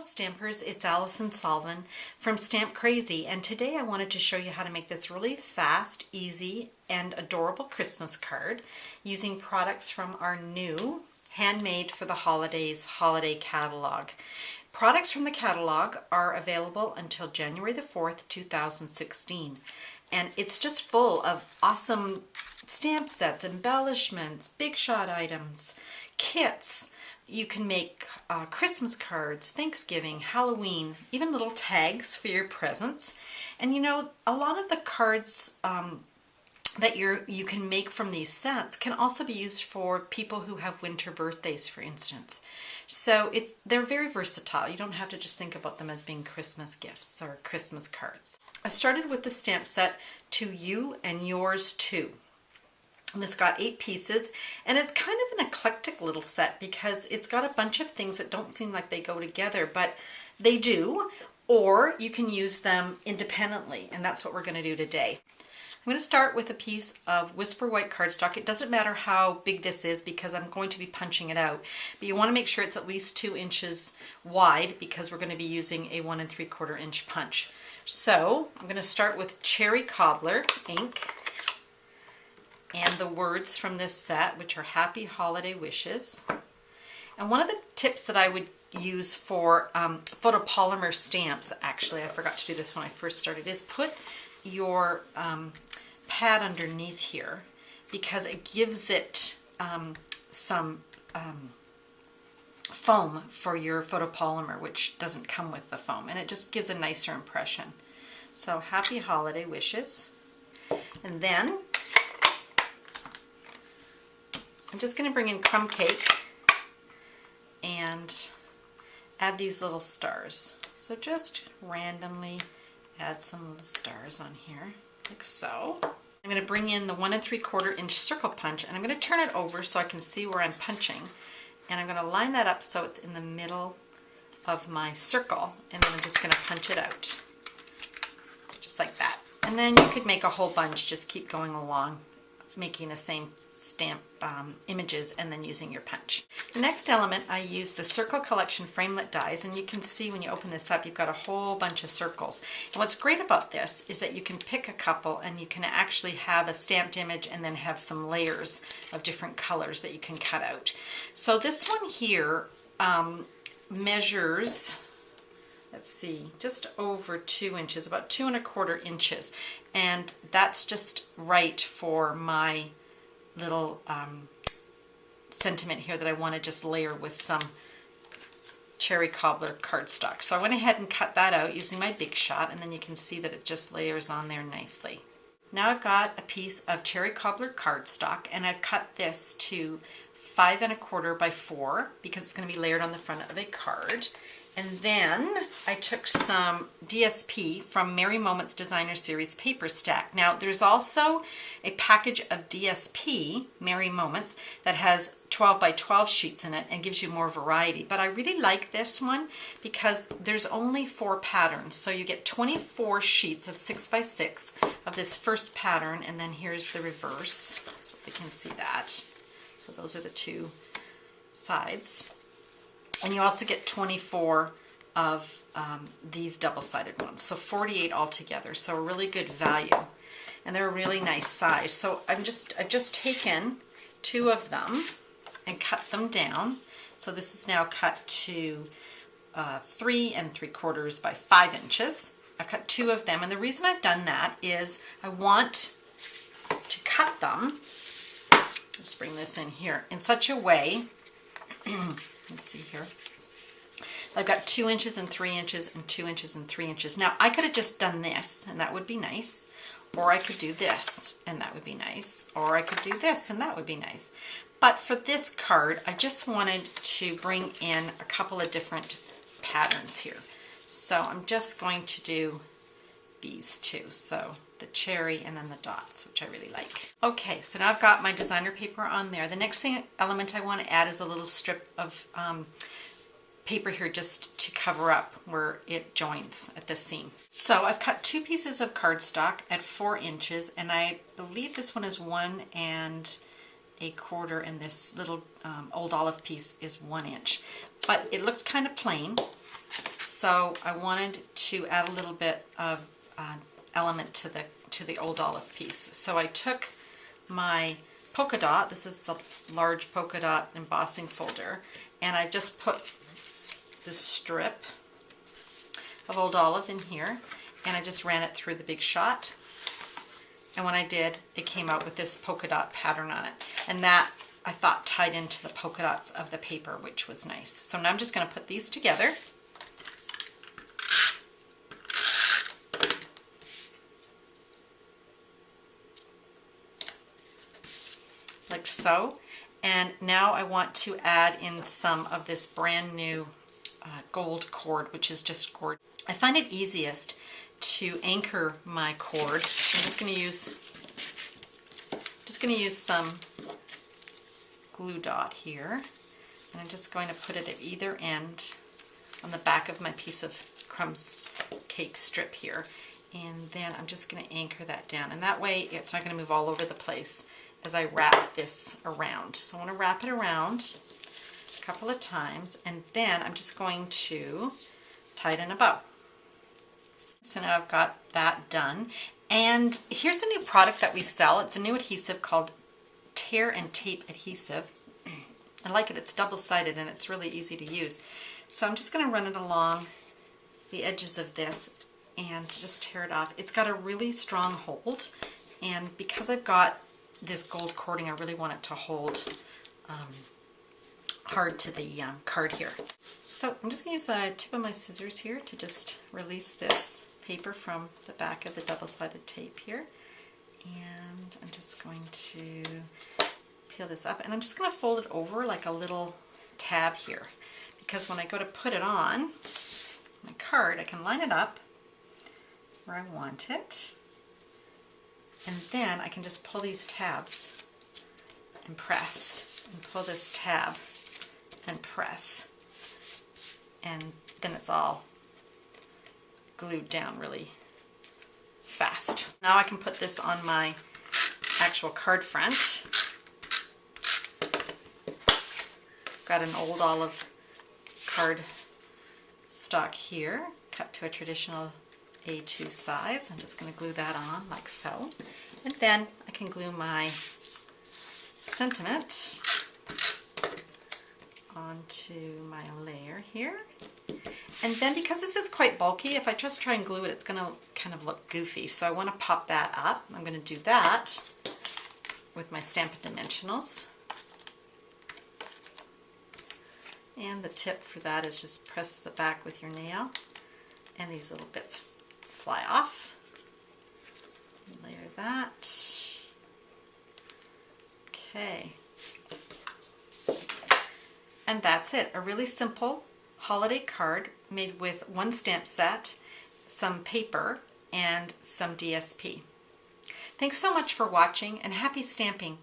Stampers, it's Alison Solven from Stamp Crazy, and today I wanted to show you how to make this really fast, easy, and adorable Christmas card using products from our new Handmade for the Holidays holiday catalog. Products from the catalog are available until January the 4th, 2016, and it's just full of awesome stamp sets, embellishments, big shot items, kits. You can make Christmas cards, Thanksgiving, Halloween, even little tags for your presents. And you know, a lot of the cards that you can make from these sets can also be used for people who have winter birthdays, for instance. So they're very versatile. You don't have to just think about them as being Christmas gifts or Christmas cards. I started with the stamp set To You and Yours Too. And this got 8 pieces, and it's kind of an eclectic little set because it's got a bunch of things that don't seem like they go together, but they do, or you can use them independently, and that's what we're going to do today. I'm going to start with a piece of Whisper White cardstock. It doesn't matter how big this is because I'm going to be punching it out, but you want to make sure it's at least 2 inches wide because we're going to be using a 1 3/4 inch punch. So I'm going to start with Cherry Cobbler ink and the words from this set, which are Happy Holiday Wishes. And one of the tips that I would use for photopolymer stamps, actually I forgot to do this when I first started, is put your pad underneath here because it gives it some foam for your photopolymer, which doesn't come with the foam, and it just gives a nicer impression. So Happy Holiday Wishes. And then I'm just going to bring in Crumb Cake and add these little stars. So just randomly add some little stars on here, like so. I'm going to bring in the 1 3/4 inch circle punch, and I'm going to turn it over so I can see where I'm punching. And I'm going to line that up so it's in the middle of my circle, and then I'm just going to punch it out, just like that. And then you could make a whole bunch, just keep going along, making the same stamp images and then using your punch. The next element, I use the Circle Collection Framelit dies, and you can see when you open this up you've got a whole bunch of circles. And what's great about this is that you can pick a couple and you can actually have a stamped image and then have some layers of different colors that you can cut out. So this one here measures, let's see, just over 2 inches, about 2 1/4 inches, and that's just right for my little sentiment here that I want to just layer with some Cherry Cobbler cardstock. So I went ahead and cut that out using my Big Shot, and then you can see that it just layers on there nicely. Now I've got a piece of Cherry Cobbler cardstock, and I've cut this to 5 1/4 by 4 because it's going to be layered on the front of a card. And then I took some DSP from Merry Moments Designer Series Paper Stack. Now there's also a package of DSP, Merry Moments, that has 12 by 12 sheets in it and gives you more variety. But I really like this one because there's only 4 patterns. So you get 24 sheets of 6 by 6 of this first pattern, and then here's the reverse. So we can see that. So those are the 2 sides. And you also get 24 of these double-sided ones, so 48 altogether, so a really good value. And they're a really nice size. So I've just taken 2 of them and cut them down. So this is now cut to 3 3/4 by 5 inches. I've cut 2 of them, and the reason I've done that is I want to cut them, let's bring this in here, in such a way let's see here. I've got 2 inches and 3 inches and 2 inches and 3 inches. Now I could have just done this and that would be nice, or I could do this and that would be nice, or I could do this and that would be nice. But for this card I just wanted to bring in a couple of different patterns here. So I'm just going to do these 2. So the cherry and then the dots, which I really like. Okay, so now I've got my designer paper on there. The next element I want to add is a little strip of paper here just to cover up where it joins at the seam. So I've cut 2 pieces of cardstock at 4 inches, and I believe this one is 1 1/4 and this little old olive piece is 1 inch. But it looked kind of plain, So I wanted to add a little bit of element to the old olive piece. So I took my polka dot, this is the large polka dot embossing folder, and I just put this strip of old olive in here, and I just ran it through the Big Shot. And when I did, it came out with this polka dot pattern on it. And that, I thought, tied into the polka dots of the paper, which was nice. So now I'm just going to put these together. Like so. And now I want to add in some of this brand new gold cord, which is just cord. I find it easiest to anchor my cord. I'm just going to use some glue dot here, and I'm just going to put it at either end on the back of my piece of crumbs cake strip here, and then I'm just going to anchor that down, and that way it's not going to move all over the place as I wrap this around. So I want to wrap it around a couple of times, and then I'm just going to tie it in a bow. So now I've got that done. And here's a new product that we sell. It's a new adhesive called Tear and Tape Adhesive. I like it. It's double-sided and it's really easy to use. So I'm just going to run it along the edges of this and just tear it off. It's got a really strong hold, and because I've got this gold cording, I really want it to hold hard to the card here. So I'm just going to use a tip of my scissors here to just release this paper from the back of the double-sided tape here, and I'm just going to peel this up, and I'm just going to fold it over like a little tab here, because when I go to put it on my card, I can line it up where I want it, and then I can just pull these tabs and press, and pull this tab and press, and then it's all glued down really fast. Now I can put this on my actual card front. Got an old olive card stock here, cut to a traditional A2 size. I'm just going to glue that on like so. And then I can glue my sentiment onto my layer here. And then because this is quite bulky, if I just try and glue it, it's going to kind of look goofy. So I want to pop that up. I'm going to do that with my Stampin' Dimensionals. And the tip for that is just press the back with your nail, and these little bits fly off. Layer that. Okay. And that's it. A really simple holiday card made with one stamp set, some paper, and some DSP. Thanks so much for watching, and happy stamping!